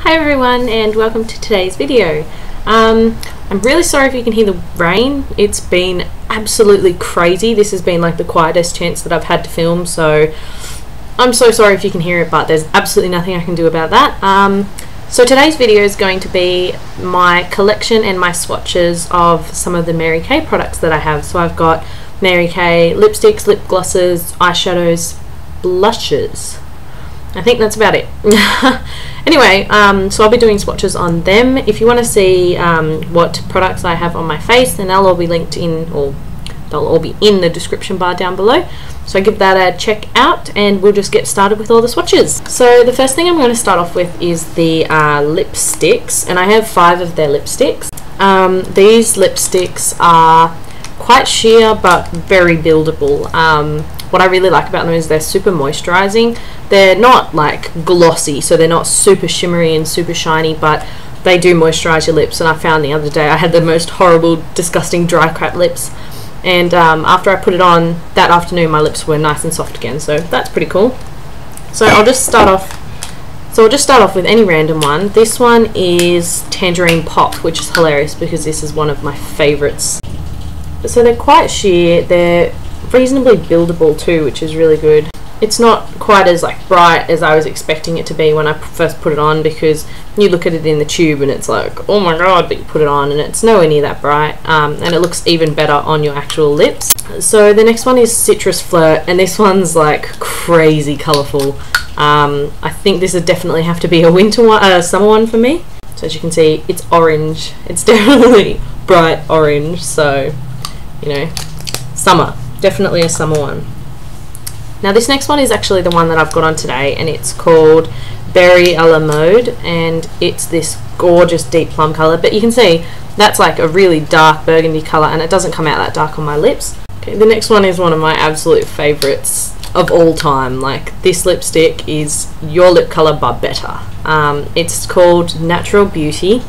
Hi everyone and welcome to today's video. I'm really sorry if you can hear the rain. It's been absolutely crazy. This has been like the quietest chance that I've had to film, so I'm so sorry if you can hear it, but there's absolutely nothing I can do about that. So today's video is going to be my collection and my swatches of some of the Mary Kay products that I have. So I've got Mary Kay lipsticks, lip glosses, eyeshadows, blushes. I think that's about it. Anyway, so I'll be doing swatches on them. If you want to see what products I have on my face, then they'll all be linked in, or they'll all be in the description bar down below. So give that a check out and we'll just get started with all the swatches. So the first thing I'm going to start off with is the lipsticks, and I have 5 of their lipsticks. These lipsticks are quite sheer but very buildable. What I really like about them is they're super moisturizing. They're not like glossy, so they're not super shimmery and super shiny, but they do moisturize your lips. And I found the other day I had the most horrible, disgusting dry crap lips, and after I put it on that afternoon, my lips were nice and soft again, so that's pretty cool. So I'll just start off with any random one. This one is Tangerine Pop, which is hilarious because this is one of my favorites. So they're quite sheer, they're reasonably buildable too, which is really good. It's not quite as like bright as I was expecting it to be when I first put it on, because you look at it in the tube and it's like, oh my god, but you put it on and it's nowhere near that bright, and it looks even better on your actual lips. So the next one is Citrus Flirt, and this one's like crazy colourful. I think this would definitely have to be a winter one, summer one for me. So as you can see, it's orange. It's definitely bright orange, so you know, summer. Definitely a summer one. Now this next one is actually the one that I've got on today, and it's called Berry a la Mode, and it's this gorgeous deep plum colour, but you can see that's like a really dark burgundy colour and it doesn't come out that dark on my lips. Okay, the next one is one of my absolute favourites of all time. Like, this lipstick is your lip colour but better. It's called Natural Beauty,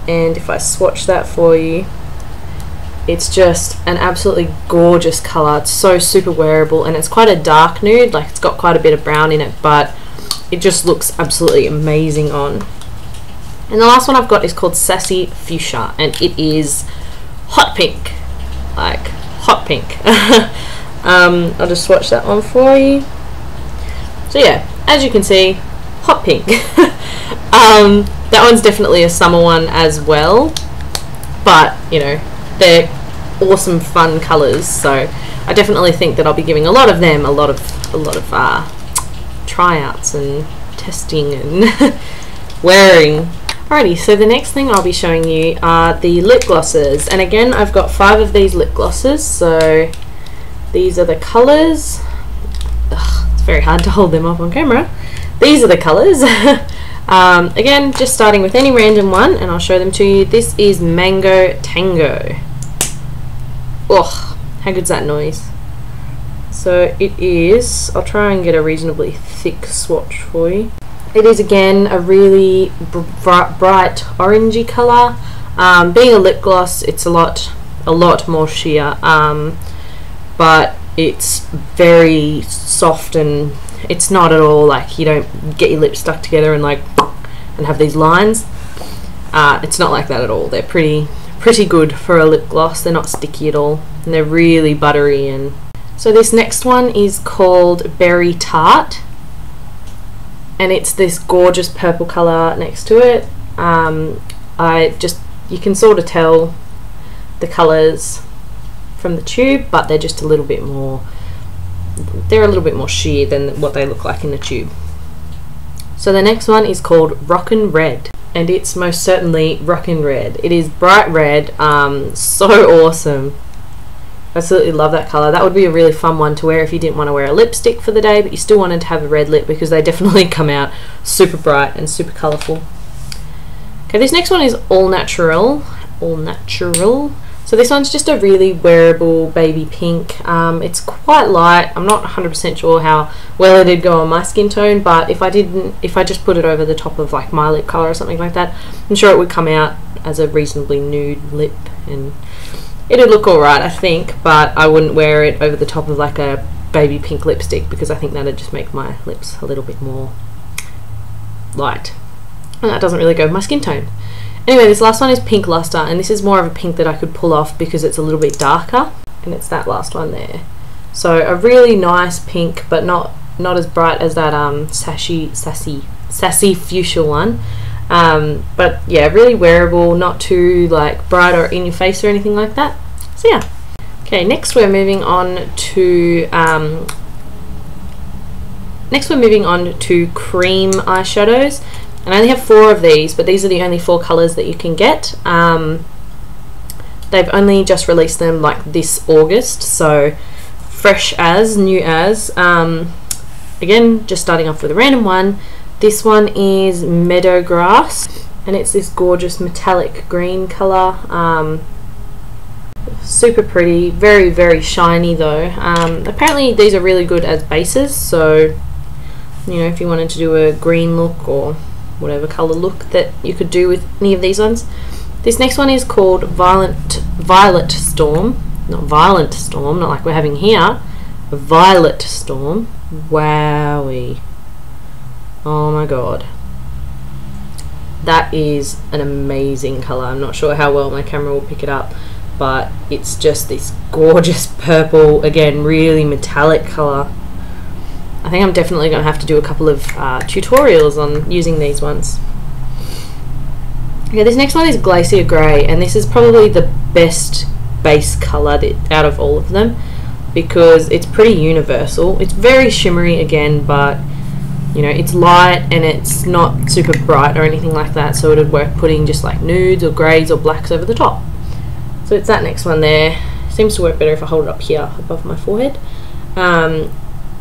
and if I swatch that for you, it's just an absolutely gorgeous colour. It's so super wearable, and it's quite a dark nude, like it's got quite a bit of brown in it, but it just looks absolutely amazing on. And the last one I've got is called Sassy Fuchsia, and it is hot pink, like hot pink. I'll just swatch that one for you. So yeah, as you can see, hot pink. That one's definitely a summer one as well, but you know, they're awesome fun colours, so I definitely think that I'll be giving a lot of them a lot of tryouts and testing and wearing. Alrighty, so the next thing I'll be showing you are the lip glosses, and again I've got 5 of these lip glosses. So these are the colours. It's very hard to hold them up on camera. These are the colours. Again, just starting with any random one, and I'll show them to you. This is Mango Tango. Oh, how good's that noise? So it is, I'll try and get a reasonably thick swatch for you. It is again a really bright orangey colour. Being a lip gloss, it's a lot more sheer, but it's very soft, and it's not at all like, you don't get your lips stuck together and like and have these lines. It's not like that at all. They're pretty good for a lip gloss. They're not sticky at all, and they're really buttery. And so this next one is called Berry Tart, and it's this gorgeous purple colour next to it. You can sort of tell the colours from the tube, but they're just a little bit more sheer than what they look like in the tube. So the next one is called Rockin' Red, and it's most certainly rockin' red. It is bright red, so awesome. Absolutely love that colour. That would be a really fun one to wear if you didn't want to wear a lipstick for the day, but you still wanted to have a red lip, because they definitely come out super bright and super colourful. Okay, this next one is All Natural. So this one's just a really wearable baby pink. It's quite light. I'm not 100% sure how well it'd go on my skin tone, but if I just put it over the top of like my lip colour or something like that, I'm sure it would come out as a reasonably nude lip, and it'd look alright, I think, but I wouldn't wear it over the top of like a baby pink lipstick, because I think that'd just make my lips a little bit more light. and that doesn't really go with my skin tone. Anyway, this last one is Pink Luster, and this is more of a pink that I could pull off because it's a little bit darker, and it's that last one there. So a really nice pink, but not as bright as that sassy fuchsia one. But yeah, really wearable, not too like bright or in your face or anything like that. So yeah. Okay, next we're moving on to cream eyeshadows, and I only have 4 of these, but these are the only 4 colours that you can get. They've only just released them like this August, so fresh as, new as. Again, just starting off with a random one. This one is Meadow Grass, and it's this gorgeous metallic green colour. Super pretty, very, very shiny though. Apparently these are really good as bases, so you know, if you wanted to do a green look or whatever colour look that you could do with any of these ones. This next one is called Violet Storm. Not Violent Storm, not like we're having here. Violet Storm. Wowie. Oh my god. That is an amazing colour. I'm not sure how well my camera will pick it up, but it's just this gorgeous purple, again, really metallic colour. I think I'm definitely going to have to do a couple of tutorials on using these ones. Okay, this next one is Glacier Grey, and this is probably the best base colour out of all of them because it's pretty universal. It's very shimmery again, but you know, it's light and it's not super bright or anything like that, so it would work putting just like nudes or greys or blacks over the top. So it's that next one there. Seems to work better if I hold it up here above my forehead.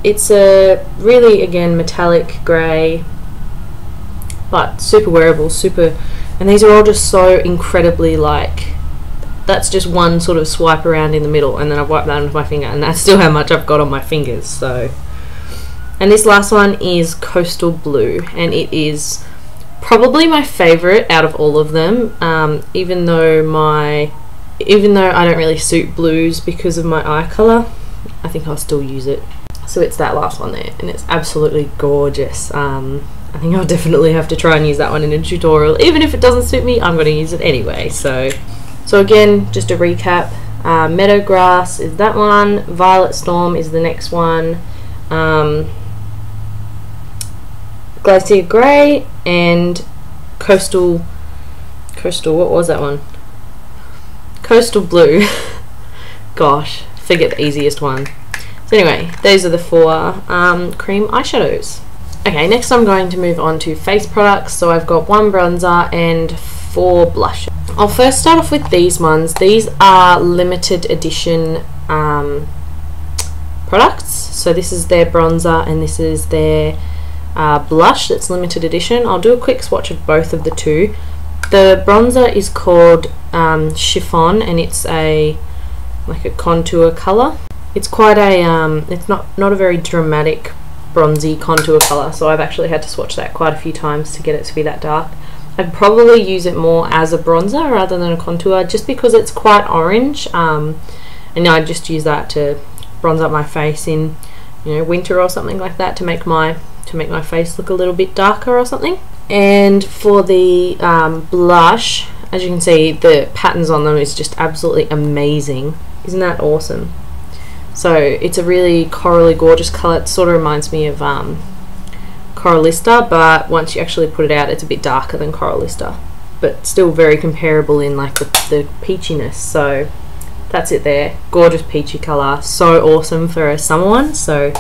It's a really, again, metallic grey, but super wearable, and these are all just so incredibly like, that's just one sort of swipe around in the middle, and then I've wiped that with my finger, and that's still how much I've got on my fingers. So, and this last one is Coastal Blue, and it is probably my favourite out of all of them, even though I don't really suit blues because of my eye colour, I think I'll still use it. So it's that last one there, and it's absolutely gorgeous. I think I'll definitely have to try and use that one in a tutorial. Even if it doesn't suit me, I'm going to use it anyway. So again, just to recap, Meadow Grass is that one, Violet Storm is the next one, Glacier Grey, and Coastal, what was that one? Coastal Blue. Gosh, forget the easiest one. So anyway, those are the 4 cream eyeshadows. Okay, next I'm going to move on to face products. So I've got 1 bronzer and 4 blushes. I'll first start off with these ones. These are limited edition products. So this is their bronzer and this is their blush that's limited edition. I'll do a quick swatch of both of the two. The bronzer is called Chiffon, and it's like a contour colour. It's quite a it's not a very dramatic bronzy contour colour, so I've actually had to swatch that quite a few times to get it to be that dark. I'd probably use it more as a bronzer rather than a contour, just because it's quite orange, and I just use that to bronze up my face in, you know, winter or something like that, to make my face look a little bit darker or something. And for the blush, as you can see, the patterns on them is just absolutely amazing. Isn't that awesome? So it's a really corally gorgeous colour. It sort of reminds me of Coralista, but once you actually put it out, it's a bit darker than Coralista, but still very comparable in like the peachiness. So that's it there. Gorgeous peachy colour. So awesome for a summer one. So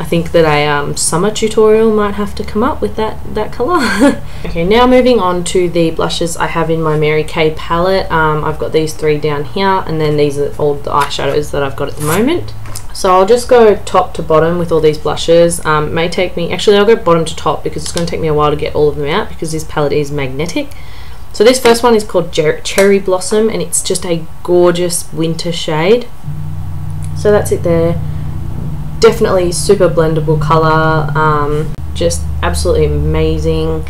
I think that a summer tutorial might have to come up with that colour. Okay, now moving on to the blushes I have in my Mary Kay palette. I've got these 3 down here, and then these are all the eyeshadows that I've got at the moment. So I'll just go top to bottom with all these blushes. May take me, actually I'll go bottom to top because it's going to take me a while to get all of them out because this palette is magnetic. So this first one is called Cherry Blossom, and it's just a gorgeous winter shade. So that's it there. Definitely super blendable colour, just absolutely amazing.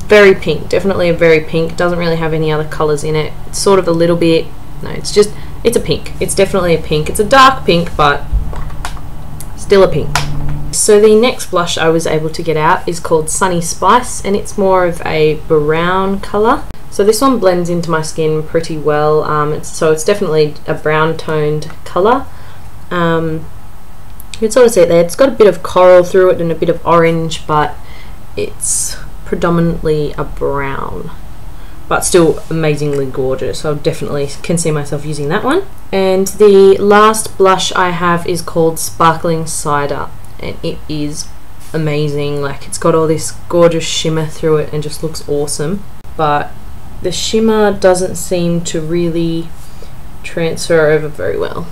Very pink, definitely a very pink. Doesn't really have any other colours in it. It's sort of a little bit, no, it's a pink. It's definitely a pink. It's a dark pink, but still a pink. so the next blush I was able to get out is called Sunny Spice, and it's more of a brown colour. So this one blends into my skin pretty well. It's definitely a brown toned colour. You can sort of see it there. It's got a bit of coral through it and a bit of orange, but it's predominantly a brown, but still amazingly gorgeous. So I definitely can see myself using that one. And the last blush I have is called Sparkling Cider, and it is amazing. Like, it's got all this gorgeous shimmer through it and just looks awesome, but the shimmer doesn't seem to really transfer over very well,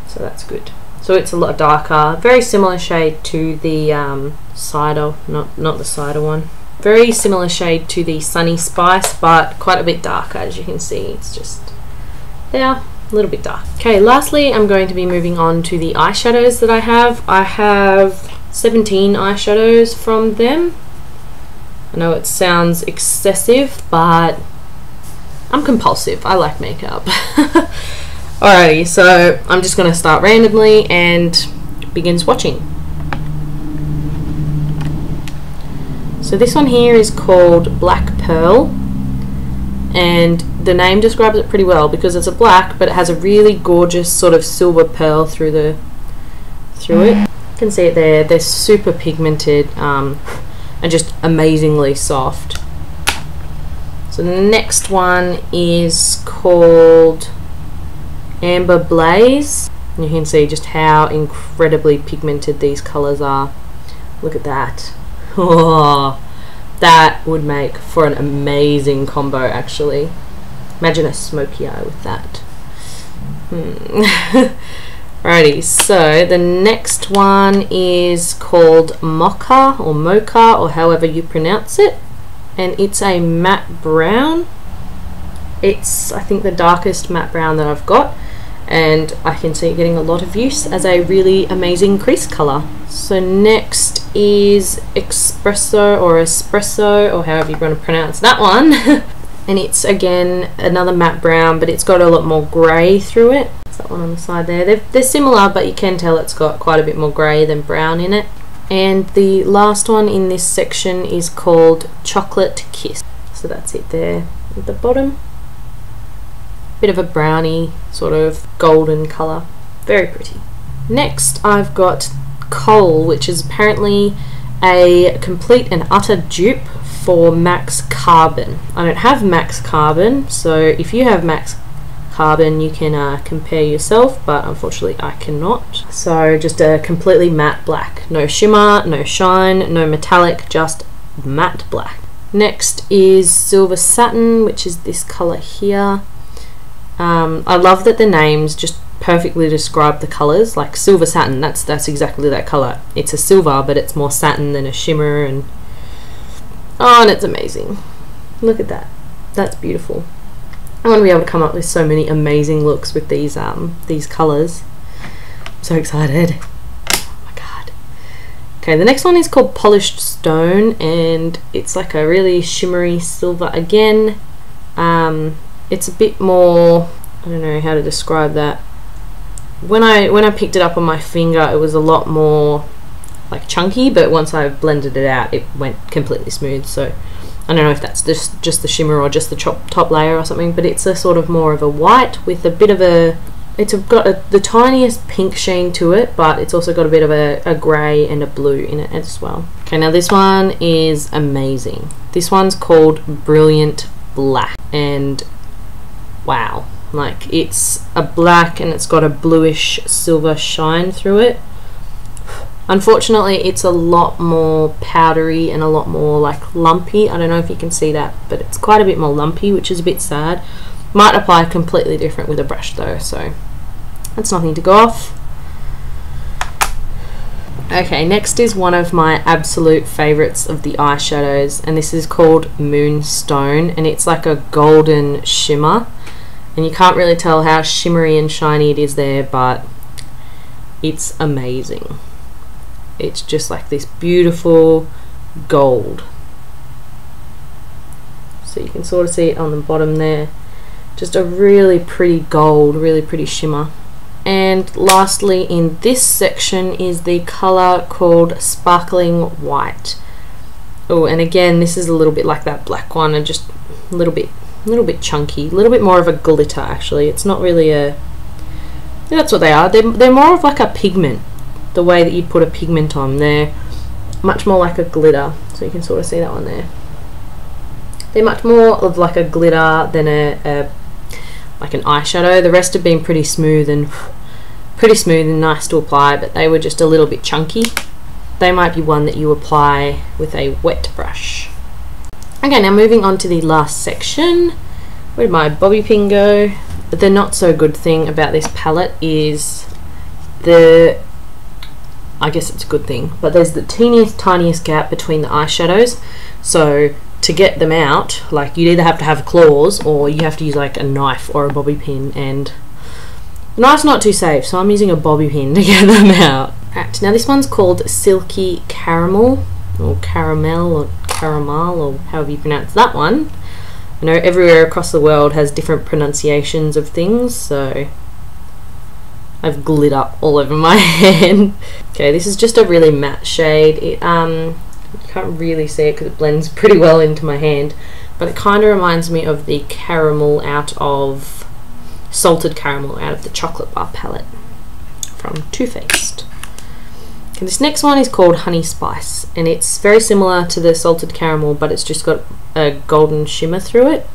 so that's good. So it's a lot darker, very similar shade to the cider, not the cider one. Very similar shade to the Sunny Spice, but quite a bit darker, as you can see. It's just, yeah, a little bit dark. Okay, lastly, I'm going to be moving on to the eyeshadows that I have. I have 17 eyeshadows from them. I know it sounds excessive, but I'm compulsive. I like makeup. Alrighty, so I'm just going to start randomly and begin swatching. So this one here is called Black Pearl, and the name describes it pretty well because it's a black, but it has a really gorgeous sort of silver pearl through it. You can see it there. They're super pigmented and just amazingly soft. So the next one is called Amber Blaze. And you can see just how incredibly pigmented these colours are. Look at that. Oh, that would make for an amazing combo, actually. Imagine a smoky eye with that. Alrighty, so the next one is called Mocha or Mocha, or however you pronounce it, and it's a matte brown. It's, I think, the darkest matte brown that I've got, and I can see it getting a lot of use as a really amazing crease colour. So next is Espresso or however you want to pronounce that one. And it's again another matte brown, but it's got a lot more grey through it. That's that one on the side there. They're similar, but you can tell it's got quite a bit more grey than brown in it. And the last one in this section is called Chocolate Kiss. So that's it there at the bottom. Bit of a brownie sort of golden colour. Very pretty. Next I've got Coal, which is apparently a complete and utter dupe for Max Carbon. I don't have Max Carbon, so if you have Max Carbon you can compare yourself, but unfortunately I cannot. So just a completely matte black. No shimmer, no shine, no metallic, just matte black. Next is Silver Satin, which is this colour here. I love that the names just perfectly describe the colours. Like Silver Satin, that's exactly that colour. It's a silver, but it's more satin than a shimmer, and it's amazing. Look at that. That's beautiful. I want to be able to come up with so many amazing looks with these colours. I'm so excited. Oh my god. Okay, the next one is called Polished Stone, and it's like a really shimmery silver again. It's a bit more, I don't know how to describe that. When I picked it up on my finger, it was a lot more like chunky, but once I blended it out, it went completely smooth. So I don't know if that's just the shimmer or just the top layer or something, but it's a sort of more of a white with a bit of a, it's got the tiniest pink sheen to it, but it's also got a bit of a grey and a blue in it as well. Okay, now this one is amazing. This one's called Brilliant Black, and wow, like it's a black and it's got a bluish silver shine through it. Unfortunately it's a lot more powdery and a lot more like lumpy. I don't know if you can see that, but it's quite a bit more lumpy, which is a bit sad. Might apply completely different with a brush though, so that's nothing to go off. Okay, next is one of my absolute favourites of the eyeshadows, and this is called Moonstone, and it's like a golden shimmer, and you can't really tell how shimmery and shiny it is there, but it's amazing. It's just like this beautiful gold. So you can sort of see it on the bottom there. Just a really pretty gold, really pretty shimmer. And lastly in this section is the colour called Sparkling White. Oh, and again, this is a little bit like that black one, and just a little bit chunky, a little bit more of a glitter actually. It's not really a, yeah, that's what they are. They're more of like a pigment, the way that you'd put a pigment on. They're much more like a glitter, so you can sort of see that one there. They're much more of like a glitter than like an eyeshadow. The rest have been pretty smooth and nice to apply, but they were just a little bit chunky. They might be one that you apply with a wet brush. Okay, now moving on to the last section. Where did my bobby pin go? The not so good thing about this palette is I guess it's a good thing, but there's the tiniest gap between the eyeshadows. So to get them out, like, you'd either have to have claws or you have to use like a knife or a bobby pin, and the knife's not too safe, so I'm using a bobby pin to get them out. Right, now this one's called Silky Caramel, or Caramel, or Caramel, or however you pronounce that one. I know everywhere across the world has different pronunciations of things, so I've glitter all over my hand. Okay, this is just a really matte shade. You can't really see it because it blends pretty well into my hand, but it kind of reminds me of the caramel salted caramel out of the chocolate bar palette from Too Faced. Okay, this next one is called Honey Spice, and it's very similar to the salted caramel, but it's just got a golden shimmer through it.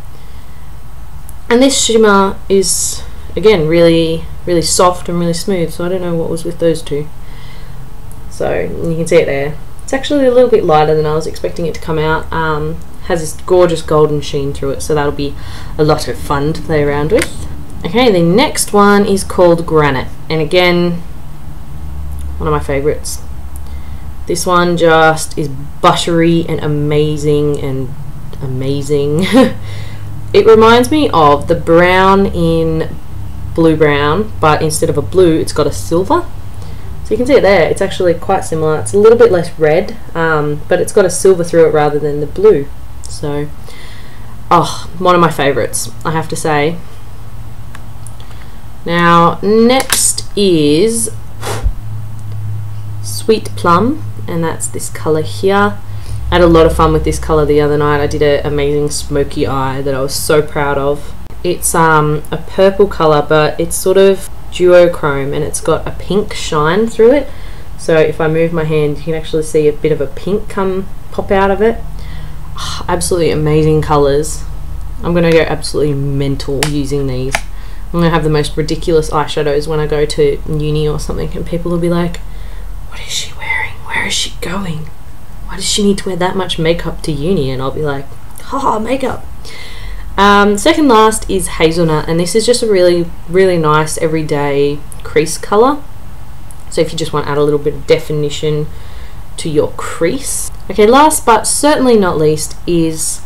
And this shimmer is, again, really soft and really smooth, so I don't know what was with those two. So you can see it there. It's actually a little bit lighter than I was expecting it to come out. Has this gorgeous golden sheen through it, so that'll be a lot of fun to play around with. Okay, the next one is called Granite, and again, one of my favorites. This one just is buttery and amazing It reminds me of the brown in Blue Brown, but instead of a blue, it's got a silver. So you can see it there. It's actually quite similar. It's a little bit less red, but it's got a silver through it rather than the blue. So, oh, one of my favorites, I have to say. Now, next is Sweet Plum, and that's this colour here. I had a lot of fun with this colour the other night. I did an amazing smoky eye that I was so proud of. It's a purple colour, but it's sort of duochrome, and it's got a pink shine through it. So if I move my hand, you can actually see a bit of a pink pop out of it. Oh, absolutely amazing colours. I'm going to go absolutely mental using these. I'm going to have the most ridiculous eyeshadows when I go to uni or something, and people will be like, what is she wearing? Where is she going? Why does she need to wear that much makeup to uni? And I'll be like, haha, makeup. Second last is Hazelnut, and this is just a really nice everyday crease colour. So if you just want to add a little bit of definition to your crease. Okay, last but certainly not least is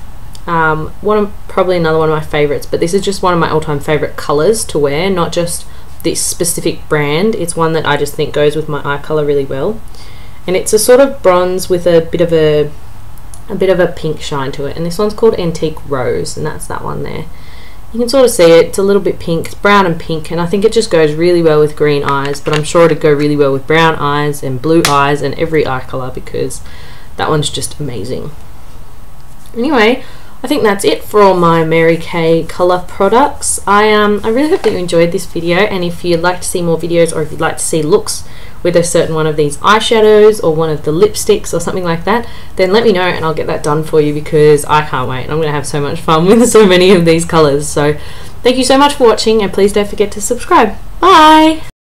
probably another one of my favourites, but this is just one of my all-time favourite colours to wear, not just this specific brand. It's one that I just think goes with my eye colour really well, and it's a sort of bronze with a bit of a pink shine to it, and this one's called Antique Rose, and that's that one there. You can sort of see it. It's a little bit pink. It's brown and pink, and I think it just goes really well with green eyes, but I'm sure it'd go really well with brown eyes and blue eyes and every eye colour, because that one's just amazing. Anyway, I think that's it for all my Mary Kay colour products. I really hope that you enjoyed this video, and if you'd like to see more videos, or if you'd like to see looks with a certain one of these eyeshadows or one of the lipsticks or something like that, then let me know and I'll get that done for you, because I can't wait. I'm going to have so much fun with so many of these colours. So thank you so much for watching, and please don't forget to subscribe. Bye!